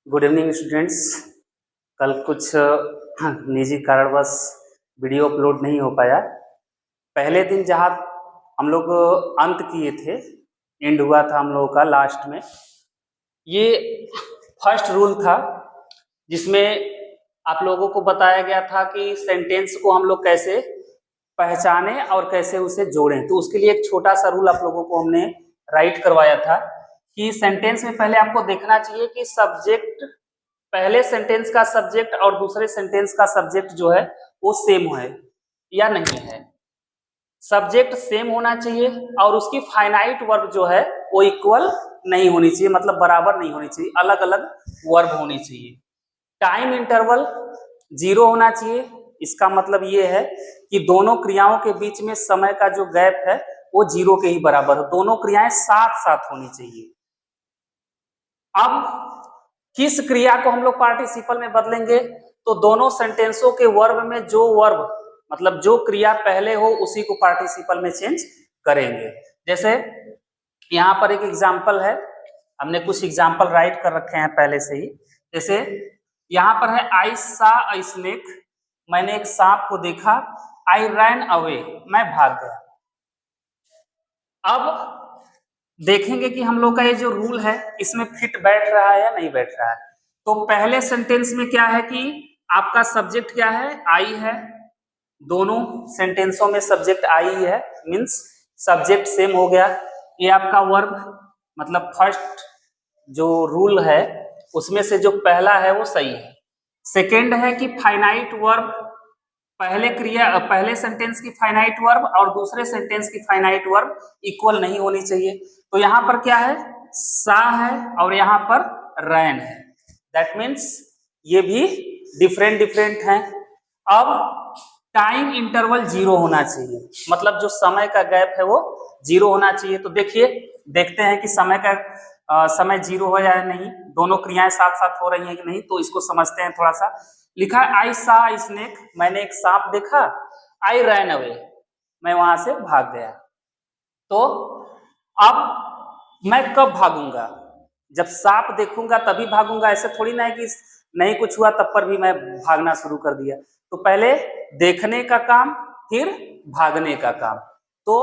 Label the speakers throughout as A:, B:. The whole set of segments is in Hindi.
A: Good evening students. कल कुछ निजी कारणवश वीडियो अपलोड नहीं हो पाया। पहले दिन जहाँ हम लोग अंत किए थे, एंड हुआ था हम लोगों का लास्ट में, ये फर्स्ट रूल था जिसमें आप लोगों को बताया गया था कि सेंटेंस को हम लोग कैसे पहचाने और कैसे उसे जोड़ें। तो उसके लिए एक छोटा सा रूल आप लोगों को हमने राइट करवाया था कि सेंटेंस में पहले आपको देखना चाहिए कि सब्जेक्ट, पहले सेंटेंस का सब्जेक्ट और दूसरे सेंटेंस का सब्जेक्ट जो है वो सेम है या नहीं है। सब्जेक्ट सेम होना चाहिए और उसकी फाइनाइट वर्ब जो है वो इक्वल नहीं होनी चाहिए, मतलब बराबर नहीं होनी चाहिए, अलग अलग वर्ब होनी चाहिए। टाइम इंटरवल 0 होना चाहिए। इसका मतलब ये है कि दोनों क्रियाओं के बीच में समय का जो गैप है वो 0 के ही बराबर हो। दोनों क्रियाएं साथ साथ होनी चाहिए। अब किस क्रिया को हम लोग पार्टिसिपल में बदलेंगे, तो दोनों सेंटेंसों के वर्ब में जो वर्ब, मतलब जो क्रिया पहले हो उसी को पार्टिसिपल में चेंज करेंगे। जैसे यहाँ पर एक एग्जाम्पल है, हमने कुछ एग्जाम्पल राइट कर रखे हैं पहले से ही। जैसे यहाँ पर है आई सा अ स्नेक, मैंने एक सांप को देखा। आई रैन अवे, मैं भाग गया। अब देखेंगे कि हम लोग का ये जो रूल है इसमें फिट बैठ रहा है या नहीं बैठ रहा है। तो पहले सेंटेंस में क्या है कि आपका सब्जेक्ट क्या है, आई है। दोनों सेंटेंसों में सब्जेक्ट आई है, मींस सब्जेक्ट सेम हो गया। ये आपका वर्ब, मतलब फर्स्ट जो रूल है उसमें से जो पहला है वो सही है। सेकेंड है कि फाइनाइट वर्ब, पहले सेंटेंस की फाइनाइट वर्ब और दूसरे सेंटेंस की फाइनाइट वर्ब इक्वल नहीं होनी चाहिए। तो यहाँ पर क्या है, सा है और यहाँ पर रैन है। दैट मीन्स ये भी डिफरेंट डिफरेंट हैं। अब टाइम इंटरवल 0 होना चाहिए, मतलब जो समय का गैप है वो 0 होना चाहिए। तो देखिए, देखते हैं कि समय 0 हो या नहीं, दोनों क्रियाएं साथ साथ हो रही हैं कि नहीं, तो इसको समझते हैं थोड़ा सा। लिखा है आई सा स्नेक, मैंने एक सांप देखा। आई रैन अवे, मैं वहां से भाग गया। तो अब मैं कब भागूंगा, जब सांप देखूंगा तभी भागूंगा। ऐसे थोड़ी ना है कि नहीं कुछ हुआ तब पर भी मैं भागना शुरू कर दिया। तो पहले देखने का काम, फिर भागने का काम। तो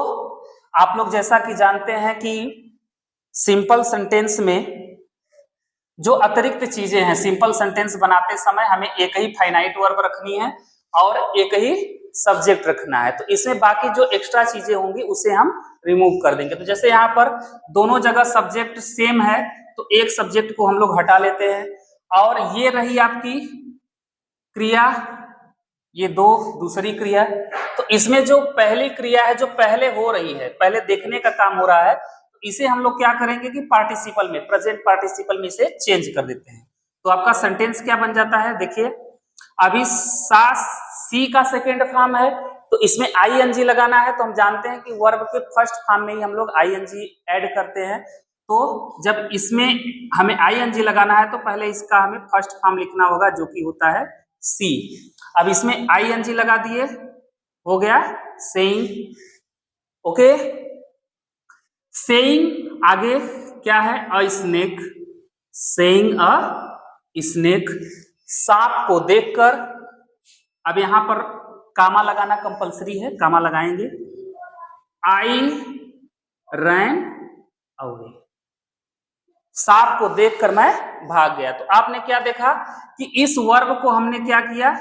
A: आप लोग जैसा कि जानते हैं कि सिंपल सेंटेंस में जो अतिरिक्त चीजें हैं, सिंपल सेंटेंस बनाते समय हमें एक ही फाइनाइट वर्ब रखनी है और एक ही सब्जेक्ट रखना है। तो इसमें बाकी जो एक्स्ट्रा चीजें होंगी उसे हम रिमूव कर देंगे। तो जैसे यहाँ पर दोनों जगह सब्जेक्ट सेम है तो एक सब्जेक्ट को हम लोग हटा लेते हैं और ये रही आपकी क्रिया, ये दूसरी क्रिया। तो इसमें जो पहली क्रिया है जो पहले हो रही है, पहले देखने का काम हो रहा है, तो इसे हम लोग क्या करेंगे कि पार्टिसिपल में, प्रेजेंट पार्टिसिपल में इसे चेंज कर देते हैं। तो आपका सेंटेंस क्या बन जाता है, देखिए अभी सा सी का सेकेंड फॉर्म है तो इसमें आईएनजी लगाना है। तो हम जानते हैं कि वर्ब के फर्स्ट फॉर्म में ही हम लोग आईएनजी ऐड करते हैं। तो जब इसमें हमें आईएनजी लगाना है तो पहले इसका हमें फर्स्ट फॉर्म लिखना होगा जो कि होता है सी। अब इसमें आईएनजी लगा दिए, हो गया सेइंग। ओके, सेइंग आगे क्या है, अ स्नेक, सेइंग अ स्नेक, सांप को देखकर। अब यहां पर कामा लगाना कंपलसरी है, कामा लगाएंगे। आई रैन अवे, सांप को देखकर मैं भाग गया। तो आपने क्या देखा कि इस वर्ब को हमने क्या किया,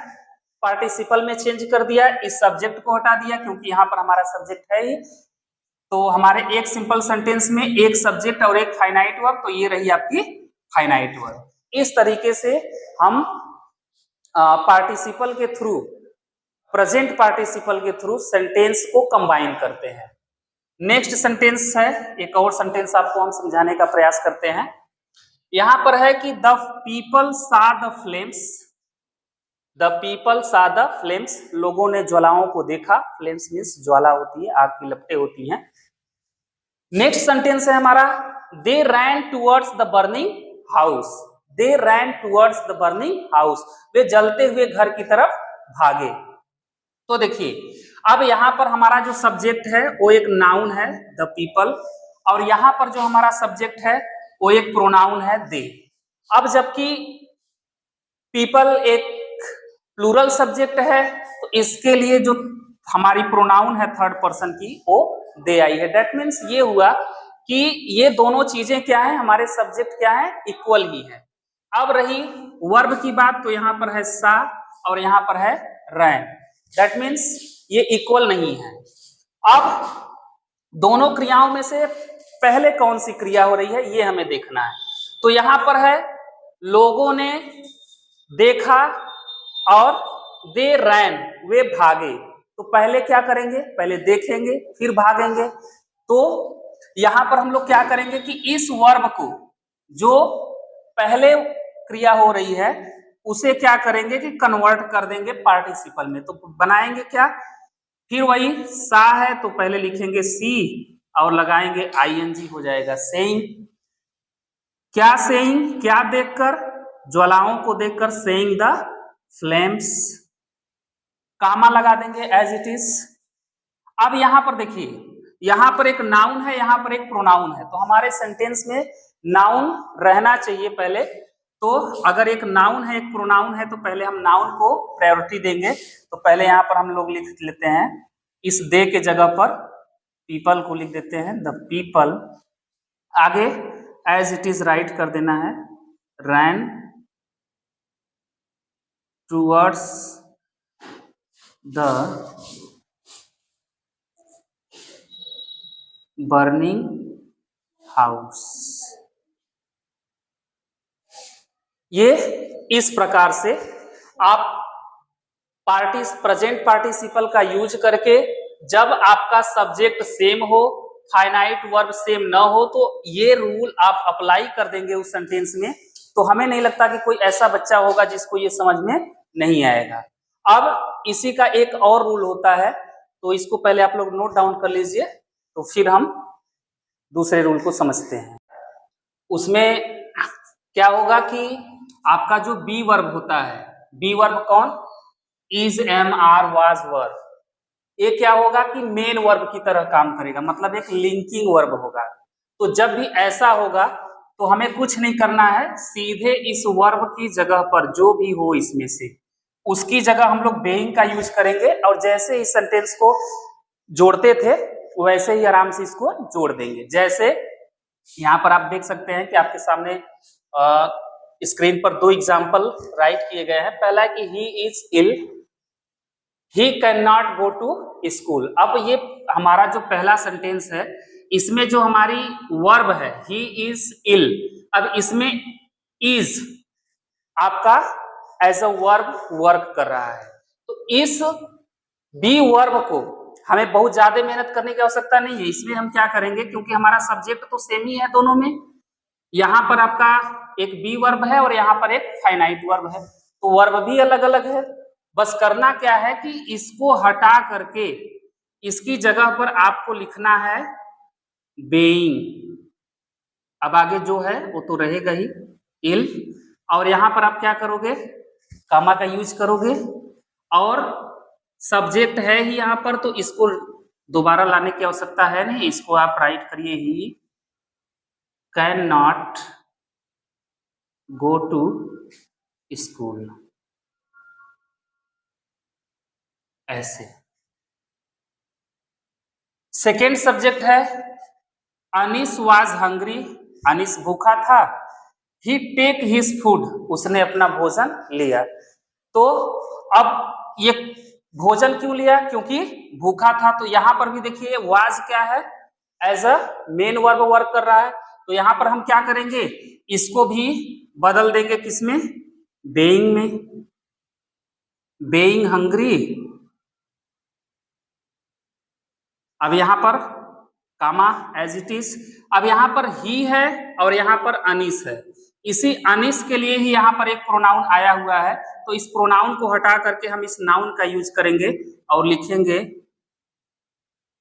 A: पार्टिसिपल में चेंज कर दिया, इस सब्जेक्ट को हटा दिया क्योंकि यहाँ पर हमारा सब्जेक्ट है ही। तो हमारे एक सिंपल सेंटेंस में एक सब्जेक्ट और एक फाइनाइट वर्ब, तो ये रही आपकी फाइनाइट वर्ब। इस तरीके से हम पार्टिसिपल के थ्रू, प्रेजेंट पार्टिसिपल के थ्रू सेंटेंस को कंबाइन करते हैं। नेक्स्ट सेंटेंस है, एक और सेंटेंस आपको हम समझाने का प्रयास करते हैं। यहां पर है कि द पीपल सा द फ्लेम्स, द पीपल सा द फ्लेम्स, लोगों ने ज्वालाओं को देखा। फ्लेम्स मीन्स ज्वाला होती है, आग की लपटें होती हैं। नेक्स्ट सेंटेंस है हमारा, they ran towards the burning house, they ran towards the burning house, वे जलते हुए घर की तरफ भागे। तो देखिए अब यहां पर हमारा जो सब्जेक्ट है वो एक नाउन है द पीपल, और यहां पर जो हमारा सब्जेक्ट है वो एक प्रोनाउन है दे। अब जबकि पीपल एक प्लूरल सब्जेक्ट है, तो इसके लिए जो हमारी प्रोनाउन है थर्ड पर्सन की वो दे आई है। दैट मीन्स ये हुआ कि ये दोनों चीजें क्या है, हमारे सब्जेक्ट क्या है, इक्वल ही है। अब रही वर्ब की बात, तो यहाँ पर है सा और यहाँ पर है रैन। दैट मीन्स ये इक्वल नहीं है। अब दोनों क्रियाओं में से पहले कौन सी क्रिया हो रही है ये हमें देखना है। तो यहाँ पर है लोगों ने देखा और दे रैन, वे भागे। तो पहले क्या करेंगे, पहले देखेंगे फिर भागेंगे। तो यहां पर हम लोग क्या करेंगे कि इस वर्ब को जो पहले क्रिया हो रही है उसे क्या करेंगे कि कन्वर्ट कर देंगे पार्टिसिपल में। तो बनाएंगे क्या, फिर वही सा है तो पहले लिखेंगे सी और लगाएंगे आईएनजी, हो जाएगा सेइंग। क्या सेइंग, क्या देखकर, ज्वालाओं को देखकर, सेइंग द फ्लेम्स। कामा लगा देंगे एज इट इज। अब यहां पर देखिए, यहां पर एक नाउन है, यहां पर एक प्रोनाउन है, तो हमारे सेंटेंस में नाउन रहना चाहिए पहले। तो अगर एक नाउन है एक प्रोनाउन है तो पहले हम नाउन को प्रायोरिटी देंगे। तो पहले यहां पर हम लोग लिख लेते हैं, इस दे के जगह पर पीपल को लिख देते हैं, द पीपल। आगे एज इट इज राइट कर देना है, रैन टूवर्ड्स द बर्निंग हाउस। ये इस प्रकार से आप प्रेजेंट पार्टिसिपल का यूज करके, जब आपका सब्जेक्ट सेम हो, फाइनाइट वर्ब सेम ना हो, तो ये रूल आप अप्लाई कर देंगे उस सेंटेंस में। तो हमें नहीं लगता कि कोई ऐसा बच्चा होगा जिसको ये समझ में नहीं आएगा। अब इसी का एक और रूल होता है, तो इसको पहले आप लोग नोट डाउन कर लीजिए, तो फिर हम दूसरे रूल को समझते हैं। उसमें क्या होगा कि आपका जो बी वर्ब होता है, बी वर्ब कौन, is, am, are, was verb, ये क्या होगा कि मेन वर्ब की तरह काम करेगा, मतलब एक लिंकिंग वर्ब होगा। तो जब भी ऐसा होगा तो हमें कुछ नहीं करना है, सीधे इस वर्ब की जगह पर जो भी हो इसमें से उसकी जगह हम लोग बेइंग का यूज करेंगे, और जैसे इस सेंटेंस को जोड़ते थे वैसे ही आराम से इसको जोड़ देंगे। जैसे यहाँ पर आप देख सकते हैं कि आपके सामने स्क्रीन पर दो एग्जाम्पल राइट किए गए हैं। पहला है कि he is ill, he can not go to school. अब ये हमारा जो पहला सेंटेंस है, इसमें जो हमारी वर्ब है ही इज इल, अब इसमें इज आपका एज अ वर्ब वर्क कर रहा है। तो इस बी वर्ब को हमें बहुत ज्यादा मेहनत करने की आवश्यकता नहीं है। इसमें हम क्या करेंगे, क्योंकि हमारा सब्जेक्ट तो सेम ही है दोनों में, यहाँ पर आपका एक बी वर्ब है और यहाँ पर एक फाइनाइट वर्ब है, तो वर्ब भी अलग अलग है। बस करना क्या है कि इसको हटा करके इसकी जगह पर आपको लिखना है बेइंग। अब आगे जो है वो तो रहेगा ही इल, और यहाँ पर आप क्या करोगे, कामा का यूज करोगे, और सब्जेक्ट है ही यहाँ पर, तो इसको दोबारा लाने की आवश्यकता है नहीं, इसको आप राइट करिए he can not go to school, ऐसे। सेकेंड सब्जेक्ट है अनिस वाज हंग्री, अनिस भूखा था, ही टेक हिज फूड, उसने अपना भोजन लिया। तो अब ये भोजन क्यों लिया, क्योंकि भूखा था। तो यहां पर भी देखिए वाज क्या है, as a main verb work कर रहा है। तो यहां पर हम क्या करेंगे, इसको भी बदल देंगे किसमें, बेइंग में, बेइंग हंग्री। अब यहां पर कामा एज इट इज। अब यहां पर ही है और यहां पर अनिस है, इसी अनिस के लिए ही यहां पर एक प्रोनाउन आया हुआ है, तो इस प्रोनाउन को हटा करके हम इस नाउन का यूज करेंगे और लिखेंगे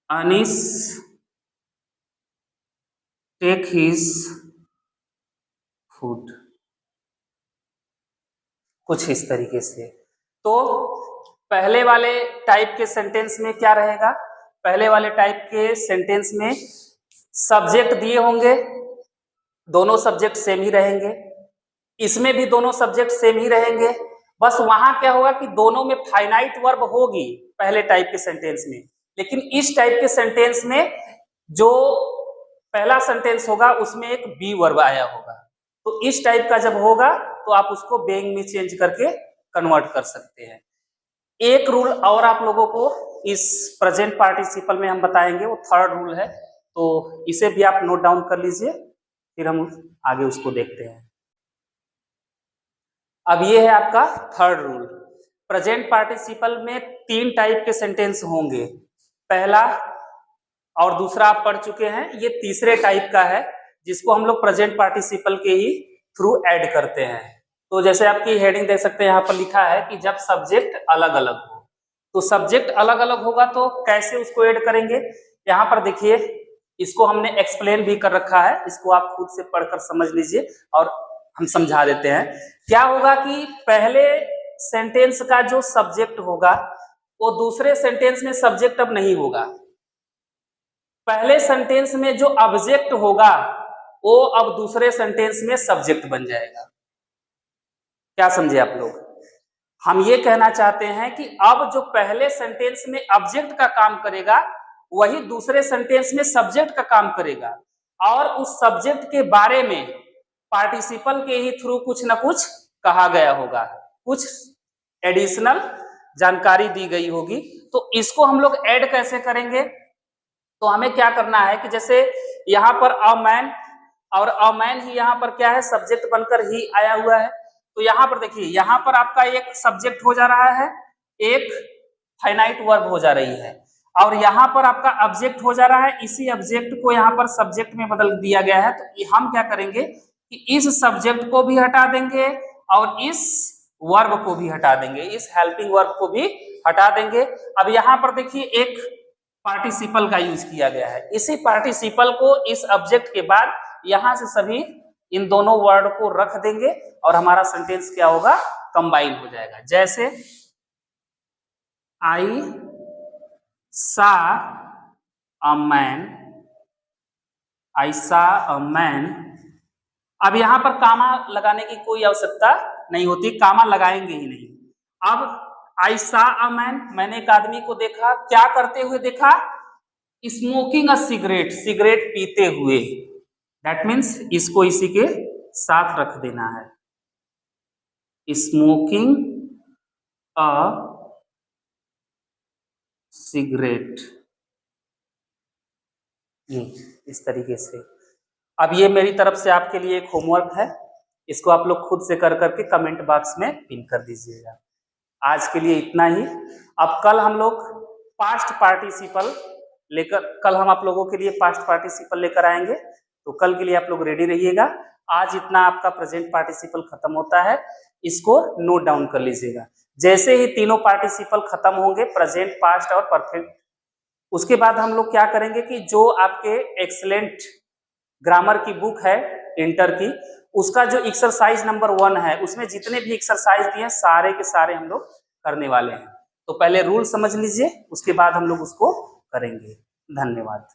A: अनिस टेक हिज फूड, कुछ इस तरीके से। तो पहले वाले टाइप के सेंटेंस में क्या रहेगा, पहले वाले टाइप के सेंटेंस में सब्जेक्ट दिए होंगे, दोनों सब्जेक्ट सेम ही रहेंगे, इसमें भी दोनों सब्जेक्ट सेम ही रहेंगे, बस वहां क्या होगा कि दोनों में फाइनाइट वर्ब होगी पहले टाइप के सेंटेंस में, लेकिन इस टाइप के सेंटेंस में जो पहला सेंटेंस होगा उसमें एक बी वर्ब आया होगा। तो इस टाइप का जब होगा तो आप उसको बेइंग में चेंज करके कन्वर्ट कर सकते हैं। एक रूल और आप लोगों को इस प्रेजेंट पार्टिसिपल में हम बताएंगे, वो थर्ड रूल है, तो इसे भी आप नोट डाउन कर लीजिए, फिर हम आगे उसको देखते हैं। अब ये है आपका थर्ड रूल। प्रेजेंट पार्टिसिपल में 3 टाइप के सेंटेंस होंगे, पहला और दूसरा आप पढ़ चुके हैं, ये तीसरे टाइप का है जिसको हम लोग प्रेजेंट पार्टिसिपल के ही थ्रू ऐड करते हैं। तो जैसे आपकी हेडिंग देख सकते हैं, यहाँ पर लिखा है कि जब सब्जेक्ट अलग अलग हो, तो सब्जेक्ट अलग अलग होगा तो कैसे उसको ऐड करेंगे, यहाँ पर देखिए इसको हमने एक्सप्लेन भी कर रखा है, इसको आप खुद से पढ़कर समझ लीजिए और हम समझा देते हैं। क्या होगा कि पहले सेंटेंस का जो सब्जेक्ट होगा वो दूसरे सेंटेंस में सब्जेक्ट अब नहीं होगा, पहले सेंटेंस में जो ऑब्जेक्ट होगा वो अब दूसरे सेंटेंस में सब्जेक्ट बन जाएगा। क्या समझे आप लोग? हम ये कहना चाहते हैं कि अब जो पहले सेंटेंस में ऑब्जेक्ट का काम करेगा वही दूसरे सेंटेंस में सब्जेक्ट का काम करेगा, और उस सब्जेक्ट के बारे में पार्टिसिपल के ही थ्रू कुछ ना कुछ कहा गया होगा, कुछ एडिशनल जानकारी दी गई होगी। तो इसको हम लोग ऐड कैसे करेंगे, तो हमें क्या करना है कि जैसे यहाँ पर अ मैन, और अ मैन ही यहाँ पर क्या है, सब्जेक्ट बनकर ही आया हुआ है। तो यहाँ पर देखिए, यहाँ पर आपका एक सब्जेक्ट हो जा रहा है, एक फाइनाइट वर्ब हो जा रही है, और यहाँ पर आपका ऑब्जेक्ट हो जा रहा है, इसी ऑब्जेक्ट को यहाँ पर सब्जेक्ट में बदल दिया गया है। तो हम क्या करेंगे कि इस सब्जेक्ट को भी हटा देंगे और इस वर्ब को भी हटा देंगे, इस हेल्पिंग वर्ब को भी हटा देंगे। अब यहाँ पर देखिए एक पार्टिसिपल का यूज किया गया है, इसी पार्टिसिपल को इस ऑब्जेक्ट के बाद यहाँ से सभी इन दोनों वर्ड को रख देंगे और हमारा सेंटेंस क्या होगा, कंबाइन हो जाएगा। जैसे आई सा अ मैन, आई सा अ मैन। अब यहां पर कामा लगाने की कोई आवश्यकता नहीं होती, कामा लगाएंगे ही नहीं। अब आई सा अ मैन, मैंने एक आदमी को देखा, क्या करते हुए देखा, स्मोकिंग अ सिगरेट, सिगरेट पीते हुए। दैट मीन्स इसको इसी के साथ रख देना है, स्मोकिंग अ सिगरेट, इस तरीके से। अब ये मेरी तरफ से आपके लिए एक होमवर्क है, इसको आप लोग खुद से कर करके कमेंट बॉक्स में पिन कर दीजिएगा। आज के लिए इतना ही। अब कल हम लोग पास्ट पार्टिसिपल लेकर, कल हम आप लोगों के लिए पास्ट पार्टिसिपल लेकर आएंगे, तो कल के लिए आप लोग रेडी रहिएगा। आज इतना आपका प्रेजेंट पार्टिसिपल खत्म होता है, इसको नोट डाउन कर लीजिएगा। जैसे ही तीनों पार्टिसिपल खत्म होंगे, प्रेजेंट, पास्ट और परफेक्ट, उसके बाद हम लोग क्या करेंगे कि जो आपके एक्सीलेंट ग्रामर की बुक है इंटर की, उसका जो एक्सरसाइज नंबर 1 है, उसमें जितने भी एक्सरसाइज दिए हैं सारे के सारे हम लोग करने वाले हैं। तो पहले रूल समझ लीजिए, उसके बाद हम लोग उसको करेंगे। धन्यवाद।